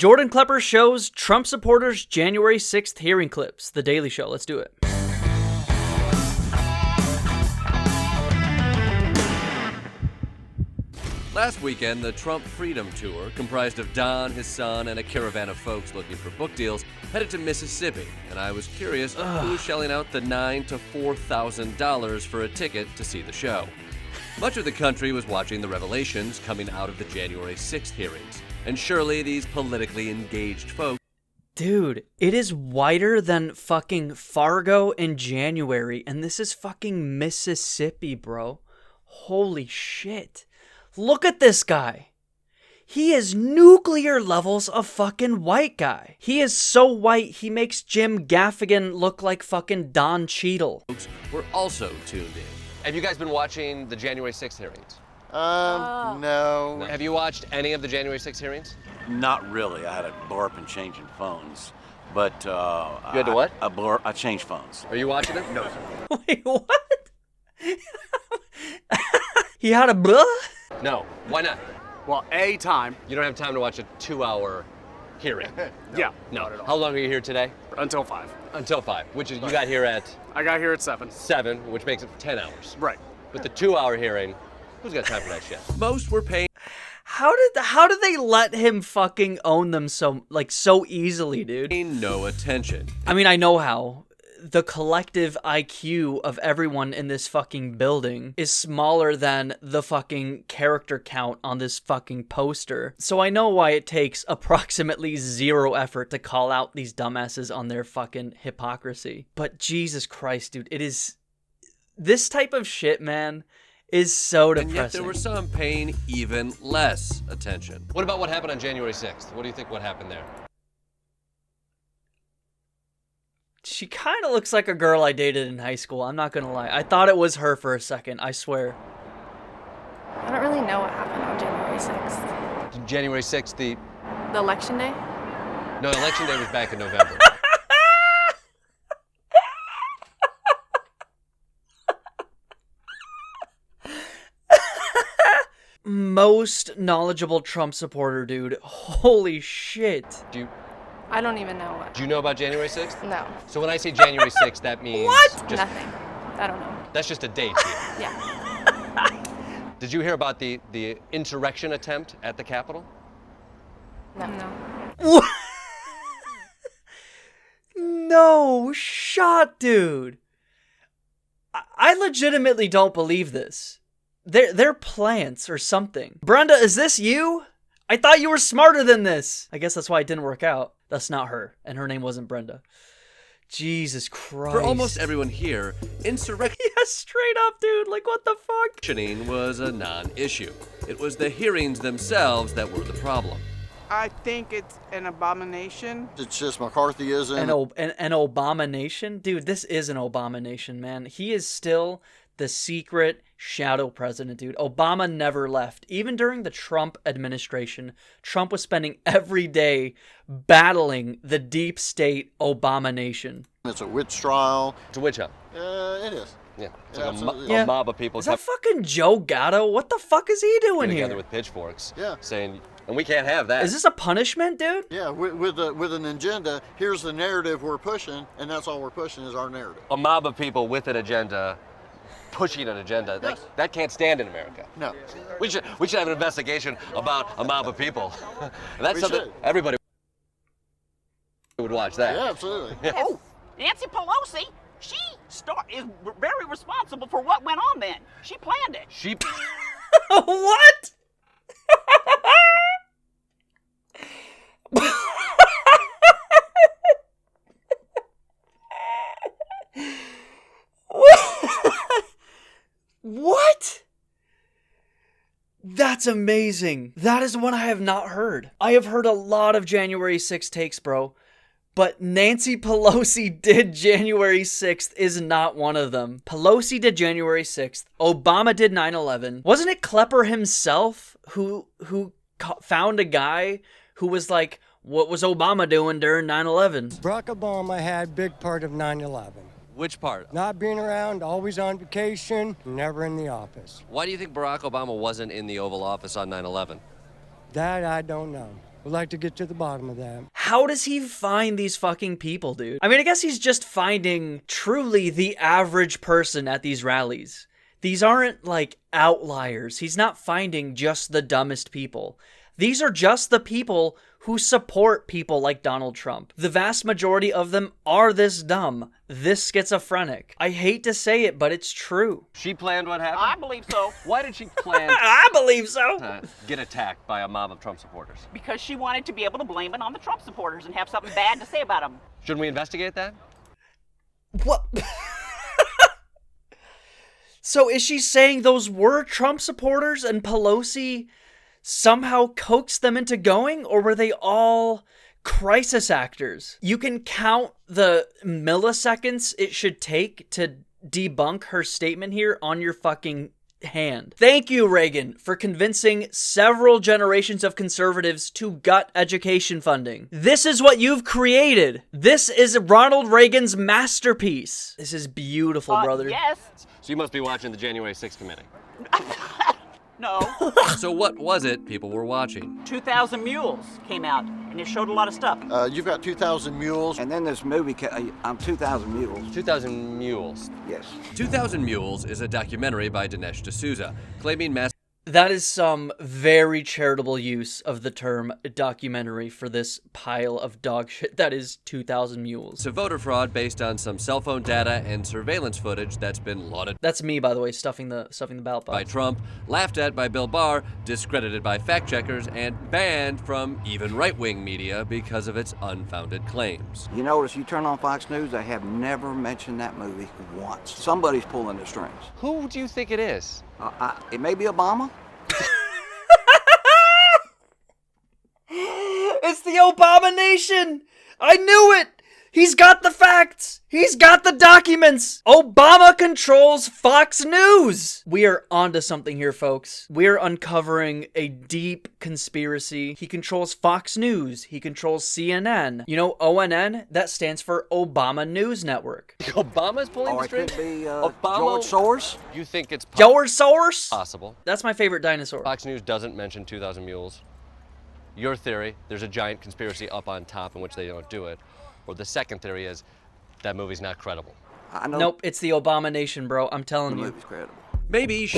Jordan Klepper shows Trump supporters January 6th hearing clips. The Daily Show. Let's do it. Last weekend, the Trump Freedom Tour, comprised of Don, his son, and a caravan of folks looking for book deals, headed to Mississippi, and I was curious who was shelling out the $9,000 to $4,000 for a ticket to see the show. Much of the country was watching the revelations coming out of the January 6th hearings, and surely these politically engaged folks... Dude, it is whiter than fucking Fargo in January, and this is fucking Mississippi, bro. Holy shit. Look at this guy. He is nuclear levels of fucking white guy. He is so white, he makes Jim Gaffigan look like fucking Don Cheadle. Folks were also tuned in. Have you guys been watching the January 6th hearings? No. Have you watched any of the January 6th hearings? Not really. I had to blow up and changing phones. But, You had to what? I changed phones. Are you watching it? No, sir. Wait, what? He had a blah? No. Why not? Well, time. You don't have time to watch a 2-hour hearing. Yeah. No. Not at all. How long are you here today? Until 5. Until 5, which is you got here at I got here at 7. 7, which makes it 10 hours. Right. But the 2-hour hearing, who's got time for that shit? Most were paying How did they let him fucking own them so easily, dude? no attention. I mean, I know how. The collective IQ of everyone in this fucking building is smaller than the fucking character count on this fucking poster. So I know why it takes approximately 0 effort to call out these dumbasses on their fucking hypocrisy. But Jesus Christ, dude, it is... This type of shit, man, is so depressing. And yet there were some paying even less attention. What about what happened on January 6th? What do you think what happened there? She kind of looks like a girl I dated in high school. I'm not going to lie. I thought it was her for a second. I swear. I don't really know what happened on January 6th. January 6th, The election day? No, election day was back in November. Most knowledgeable Trump supporter, dude. Holy shit. I don't even know what. Do you know about January 6th? No. So when I say January 6th, that means... What? Nothing. I don't know. That's just a date here. Yeah. Did you hear about the insurrection attempt at the Capitol? No. No shot, dude. I legitimately don't believe this. They're plants or something. Brenda, is this you? I thought you were smarter than this. I guess that's why it didn't work out. That's not her, and her name wasn't Brenda. Jesus Christ. For almost everyone here, insurrection Yeah, straight up, dude. Like, what the fuck? was a non-issue. It was the hearings themselves that were the problem. I think it's an abomination. It's just McCarthyism. An Obama-nation? Dude, this is an Obama-nation, man. He is still the secret shadow president, dude. Obama never left. Even during the Trump administration, Trump was spending every day battling the deep state Obama nation. It's a witch trial. It's a witch hunt. It is. Yeah. It's Yeah, like absolutely. a mob of people Is that fucking Joe Gatto? What the fuck is he doing together here? with pitchforks, Yeah. saying, and we can't have that. Is this a punishment, dude? Yeah, with an agenda. Here's the narrative we're pushing, and that's all we're pushing is our narrative. a mob of people with an agenda, pushing an agenda? Yes. That can't stand in America. No. We should have an investigation about a mob of people. And that's We something should. everybody would watch that. Yeah, absolutely. Oh, Nancy Pelosi, she is very responsible for what went on then. She planned it. She What? What? That's amazing. That is one I have not heard. I have heard a lot of January 6th takes, bro. But Nancy Pelosi did January 6th is not one of them. Pelosi did January 6th. Obama did 9/11. Wasn't it Klepper himself who found a guy who was like, what was Obama doing during 9/11? Barack Obama had a big part of 9/11. Which part? Not being around, always on vacation, never in the office. Why do you think Barack Obama wasn't in the Oval Office on 9/11? That I don't know. would like to get to the bottom of that. How does he find these fucking people, dude? I mean, I guess he's just finding truly the average person at these rallies. These aren't like outliers. He's not finding just the dumbest people. These are just the people who support people like Donald Trump. The vast majority of them are this dumb, this schizophrenic. I hate to say it, but it's true. She planned what happened? I believe so. Why did she plan I believe so. to get attacked by a mob of Trump supporters? Because she wanted to be able to blame it on the Trump supporters and have something bad to say about them. Shouldn't we investigate that? What? So is she saying those were Trump supporters and Pelosi somehow coaxed them into going, or were they all crisis actors? You can count the milliseconds it should take to debunk her statement here on your fucking hand. Thank you, Reagan, for convincing several generations of conservatives to gut education funding. This is what you've created. This is Ronald Reagan's masterpiece. This is beautiful, brother. Yes. So you must be watching the January 6th committee. No. So what was it people were watching? 2,000 Mules came out, and it showed a lot of stuff. You've got 2,000 Mules. And then this movie, 2,000 Mules. 2,000 Mules. Yes. 2,000 Mules is a documentary by Dinesh D'Souza, claiming mass That is some very charitable use of the term documentary for this pile of dog shit that is 2,000 Mules. to voter fraud based on some cell phone data and surveillance footage that's been lauded That's me, by the way, stuffing the ballot by box. Trump, laughed at by Bill Barr, discredited by fact checkers, and banned from even right-wing media because of its unfounded claims. You notice you turn on Fox News, they have never mentioned that movie once. Somebody's pulling the strings. Who do you think it is? It may be Obama. It's the Obama Nation! I knew it! He's got the facts! He's got the documents! Obama controls Fox News! We are onto something here, folks. We're uncovering a deep conspiracy. He controls Fox News. He controls CNN. You know, ONN? That stands for Obama News Network. Obama's pulling Or the it could strings? be Obama- George Soros. You think it's George Soros? possible? That's my favorite dinosaur. Fox News doesn't mention 2,000 Mules. Your theory, there's a giant conspiracy up on top in which they don't do it. Or the second theory is that movie's not credible. I know Nope, it's the Obama Nation, bro. I'm the telling you. movie's credible. Maybe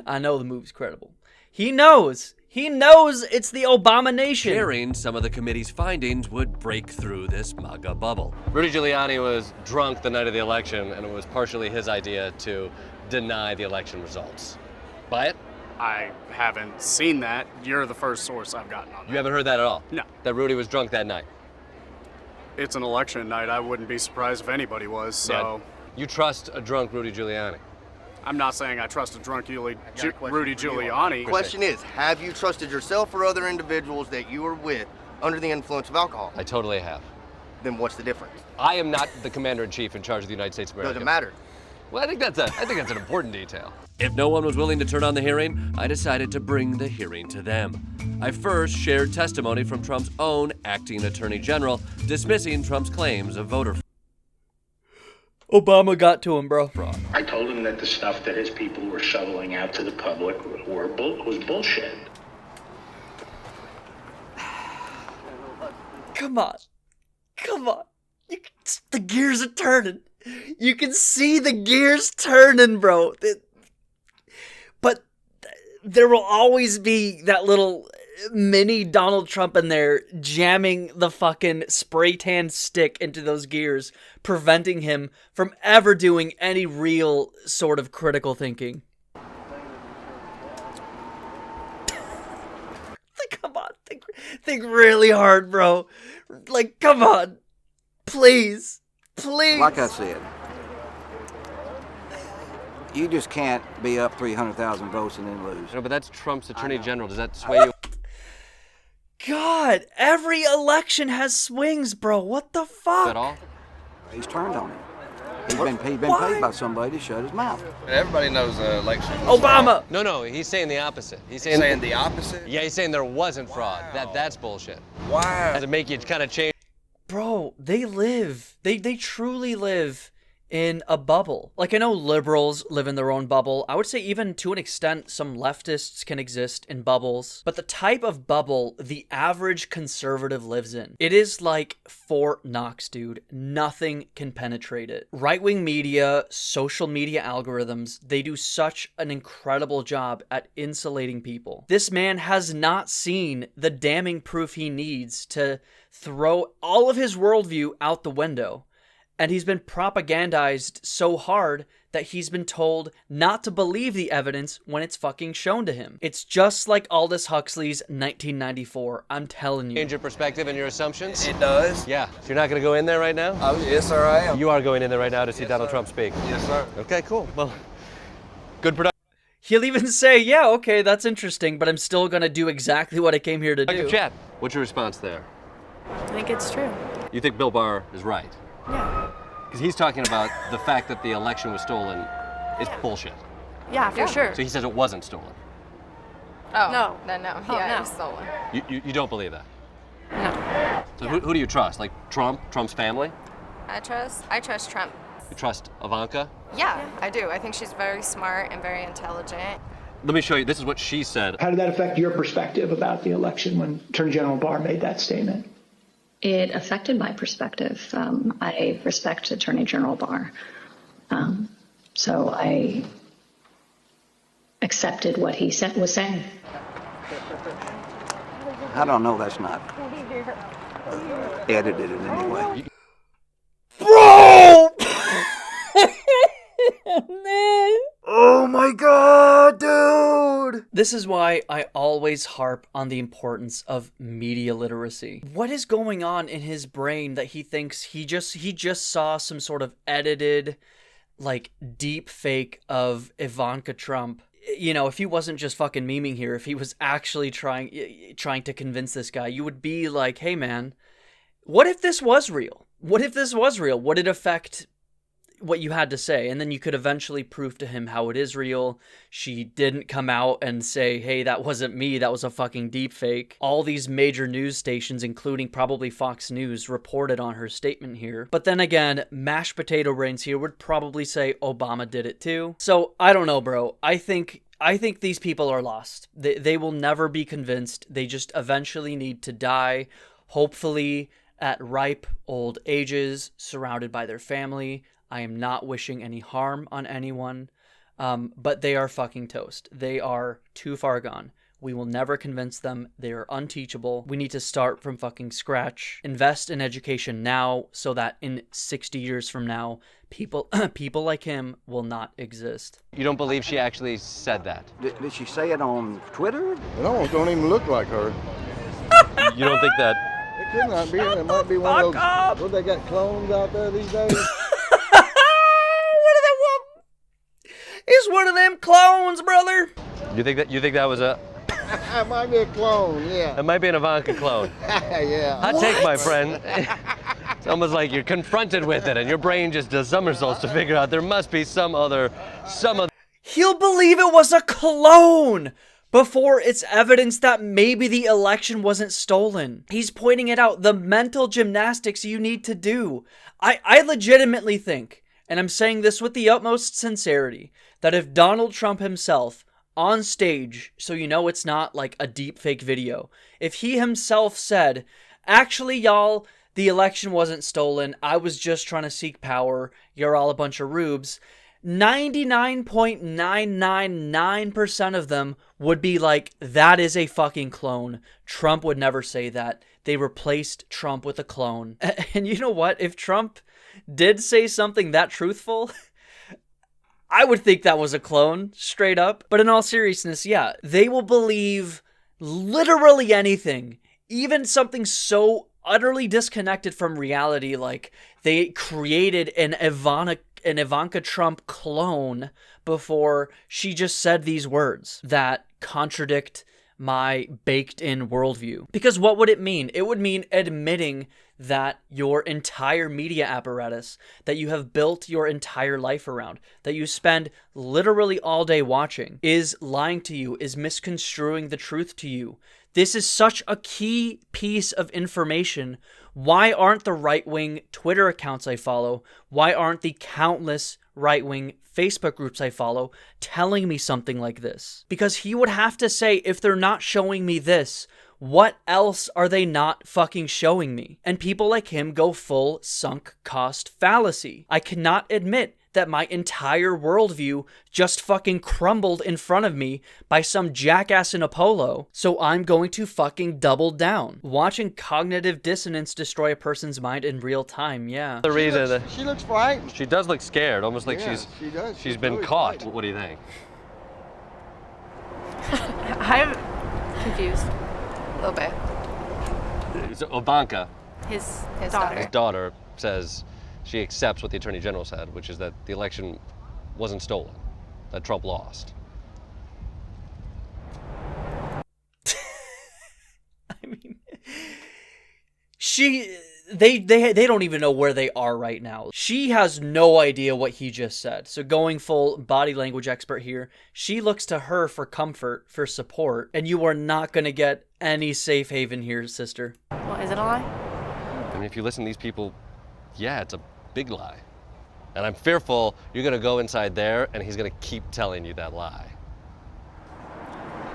I know the movie's credible. He knows. He knows it's the Obama Nation. sharing some of the committee's findings would break through this MAGA bubble. Rudy Giuliani was drunk the night of the election, and it was partially his idea to deny the election results. Buy it? I haven't seen that. You're the first source I've gotten on that. You haven't heard that at all? No. That Rudy was drunk that night? It's an election night. I wouldn't be surprised if anybody was, so... You trust a drunk Rudy Giuliani? I'm not saying I trust a drunk Rudy Giuliani. The question is, have you trusted yourself or other individuals that you were with under the influence of alcohol? I totally have. Then what's the difference? I am not the commander-in-chief in charge of the United States of America. Doesn't matter. Well, I think that's an important detail. If no one was willing to turn on the hearing, I decided to bring the hearing to them. I first shared testimony from Trump's own acting attorney general dismissing Trump's claims of voter fraud. Obama got to him, bro. I told him that the stuff that his people were shoveling out to the public was bullshit. Come on. Come on. The gears are turning. You can see the gears turning, bro. But there will always be that little mini Donald Trump in there jamming the fucking spray tan stick into those gears, preventing him from ever doing any real sort of critical thinking. Come on, think really hard, bro. Like, come on. Please. Please. Like I said, you just can't be up 300,000 votes and then lose. No, but that's Trump's attorney general. Does that sway you? God, every election has swings, bro. What the fuck? At all? He's turned on him. He's been paid by somebody to shut his mouth. Everybody knows the election. Obama. No, he's saying the opposite. He's Saying the opposite? Yeah, he's saying there wasn't fraud. That's bullshit. Wow. Does it make you kind of change? Bro, they truly live in a bubble. Like, I know liberals live in their own bubble. I would say even to an extent, some leftists can exist in bubbles. But the type of bubble the average conservative lives in, it is like Fort Knox, dude. Nothing can penetrate it. Right-wing media, social media algorithms, they do such an incredible job at insulating people. This man has not seen the damning proof he needs to throw all of his worldview out the window. And he's been propagandized so hard that he's been told not to believe the evidence when it's fucking shown to him. It's just like Aldous Huxley's 1994. I'm telling you. Change your perspective and your assumptions? It does. Yeah. So you're not going to go in there right now? Oh, yes, sir, I am. You are going in there right now to see Donald Trump speak? Yes, sir. Okay, cool. Well, good production. He'll even say, yeah, okay, that's interesting, but I'm still going to do exactly what I came here to do. Chat. What's your response there? I think it's true. You think Bill Barr is right? Yeah. Because he's talking about the fact that the election was stolen is bullshit. Yeah, for sure. So he says it wasn't stolen. Oh. No. Yeah, no. it was stolen. You don't believe that? No. So who do you trust? Like Trump's family? I trust Trump. You trust Ivanka? Yeah, I do. I think she's very smart and very intelligent. Let me show you. This is what she said. How did that affect your perspective about the election when Attorney General Barr made that statement? It affected my perspective. I respect Attorney General Barr. So I accepted what he was saying. I don't know, that's not edited in any way. Bro! Oh my god, dude! This is why I always harp on the importance of media literacy. What is going on in his brain that he thinks he just saw some sort of edited, like, deep fake of Ivanka Trump? You know, if he wasn't just fucking memeing here, if he was actually trying to convince this guy, you would be like, hey man, what if this was real? What if this was real? Would it affect what you had to say? And then you could eventually prove to him how it is real. She didn't come out and say, hey, that wasn't me, that was a fucking deep fake. All these major news stations, including probably Fox News, reported on her statement here. But then again, mashed potato brains here would probably say Obama did it too. So I don't know, bro. I think these people are lost. They will never be convinced. They just eventually need to die, hopefully at ripe old ages, surrounded by their family. I am not wishing any harm on anyone, but they are fucking toast. They are too far gone. We will never convince them. They are unteachable. We need to start from fucking scratch. Invest in education now so that in 60 years from now, people like him will not exist. You don't believe she actually said that? Did she say it on Twitter? It almost don't even look like her. You don't think that? It could not be. It might be one of those. What, they got clones out there these days? He's one of them clones, brother. You think that was a? It might be a clone, yeah. It might be an Ivanka clone. Yeah. Hot take, my friend. It's almost like you're confronted with it, and your brain just does somersaults to figure out there must be some other. He'll believe it was a clone before it's evidence that maybe the election wasn't stolen. He's pointing it out. The mental gymnastics you need to do. I legitimately think, and I'm saying this with the utmost sincerity, that if Donald Trump himself, on stage, so you know it's not like a deep fake video, if he himself said, actually, y'all, the election wasn't stolen, I was just trying to seek power, you're all a bunch of rubes, 99.999% of them would be like, that is a fucking clone. Trump would never say that. They replaced Trump with a clone. And you know what? If Trump did say something that truthful, I would think that was a clone, straight up. But in all seriousness, yeah, they will believe literally anything, even something so utterly disconnected from reality, like they created an Ivanka Trump clone before she just said these words that contradict my baked-in worldview. Because what would it mean? It would mean admitting that your entire media apparatus that you have built your entire life around, that you spend literally all day watching, is lying to you, is misconstruing the truth to you. This is such a key piece of information. Why aren't the right-wing Twitter accounts I follow, why aren't the countless right-wing Facebook groups I follow telling me something like this? Because he would have to say, if they're not showing me this, what else are they not fucking showing me? And people like him go full sunk cost fallacy. I cannot admit that my entire worldview just fucking crumbled in front of me by some jackass in a polo, so I'm going to fucking double down. Watching cognitive dissonance destroy a person's mind in real time, yeah. The reason She looks frightened. she does look scared, almost like Yeah, she's she does. she's She's been really caught. frightened. What do you think? I'm confused. A little bit. So Ivanka, His His daughter. his daughter, says she accepts what the Attorney General said, which is that the election wasn't stolen, that Trump lost. I mean, they don't even know where they are right now. She has no idea what he just said. So going full body language expert here, she looks to her for comfort, for support, and you are not going to get any safe haven here, sister. Well, is it a lie? I mean, if you listen to these people, yeah, it's a big lie. And I'm fearful you're gonna go inside there and he's gonna keep telling you that lie.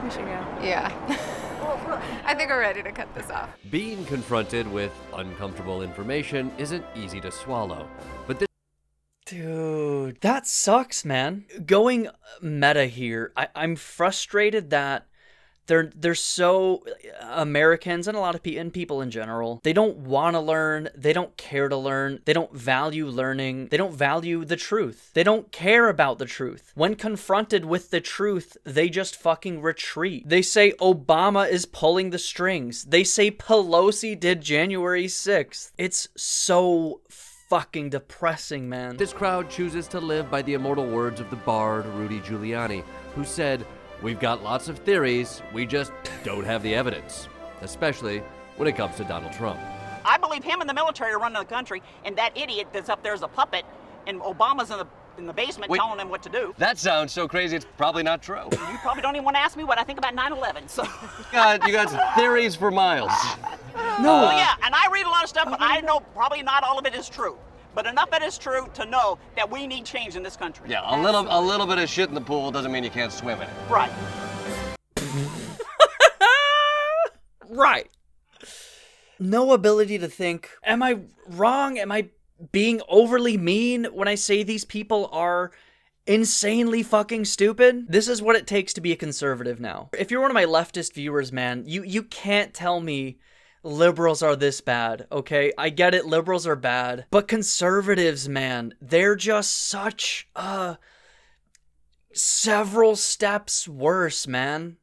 We should go. Yeah. I think we're ready to cut this off. Being confronted with uncomfortable information isn't easy to swallow, but this Dude, that sucks, man. Going meta here, I'm frustrated that they're so Americans and a lot of people in general, they don't want to learn, they don't care to learn, they don't value learning, they don't value the truth, they don't care about the truth. When confronted with the truth, they just fucking retreat. They say Obama is pulling the strings, they say Pelosi did January 6th. It's so fucking depressing, man. This crowd chooses to live by the immortal words of the bard Rudy Giuliani, who said, "We've got lots of theories, we just don't have the evidence," especially when it comes to Donald Trump. I believe him and the military are running the country, and that idiot that's up there is a puppet, and Obama's in the basement Wait. telling him what to do. That sounds so crazy, it's probably not true. You probably don't even want to ask me what I think about 9/11. So. You got theories for miles. Well, yeah, and I read a lot of stuff, but I know probably not all of it is true. But enough of it is true to know that we need change in this country. Yeah, a little bit of shit in the pool doesn't mean you can't swim in it. Right. Right. No ability to think, am I wrong? Am I being overly mean when I say these people are insanely fucking stupid? This is what it takes to be a conservative now. If you're one of my leftist viewers, man, you can't tell me liberals are this bad, okay? I get it, liberals are bad. But conservatives, man, they're just such, several steps worse, man.